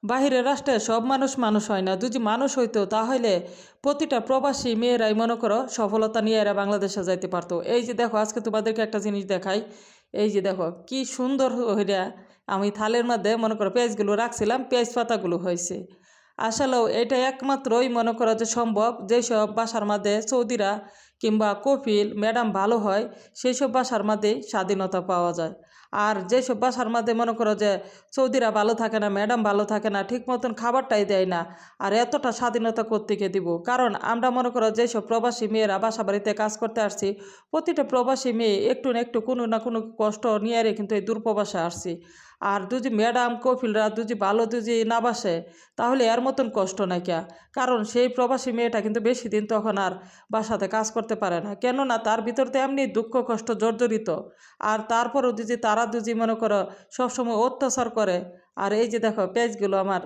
বাহিরের রাষ্ট্রে সব মানুষ মানুষ হয় না, যদি মানুষ হইতো তাহলে প্রতিটা প্রবাসী মেয়েরাই মনে করো সফলতা নিয়ে এরা বাংলাদেশে যাইতে পারতো। এই যে দেখো, আজকে তোমাদেরকে একটা জিনিস দেখাই। এই যে দেখো কি সুন্দর হইরা আমি থালের মধ্যে মনে করো পেঁয়াজগুলো রাখছিলাম, পেঁয়াজ পাতাগুলো হয়েছে। আসলেও এটা একমাত্রই মনে করো যে সম্ভব যেসব বাসার মধ্যে সৌদিরা কিংবা কফিল ম্যাডাম ভালো হয়, সেই সব বাসার মধ্যেই স্বাধীনতা পাওয়া যায়। আর যেসব বাসার মধ্যে মনে করো যে সৌদিরা ভালো থাকে না, ম্যাডাম ভালো থাকে না, ঠিক মতন খাবারটাই দেয় না, আর এতটা স্বাধীনতা কোত্থেকে দিব? কারণ আমরা মনে করো যেসব প্রবাসী মেয়েরা বাসা বাড়িতে কাজ করতে আসছি, প্রতিটা প্রবাসী মেয়ে একটু না একটু কোনো না কোনো কষ্ট নিয়ে কিন্তু এই দূরপ্রবাসে আসছি। আর যদি ম্যাডাম কফিলরা যদি ভালো যদি না বাসে, তাহলে এর মতন কষ্ট নাই কে। কারণ সেই প্রবাসী মেয়েটা কিন্তু বেশি দিন তখন আর বাসাতে কাজ করতে পারে না, কেননা তার ভিতরতে এমনি দুঃখ কষ্ট জর্জরিত। আর তারপরও যদি তারা যদি মনে করো সবসময় অত্যাচার করে। আর এই যে দেখো পেঁয়াজগুলো আমার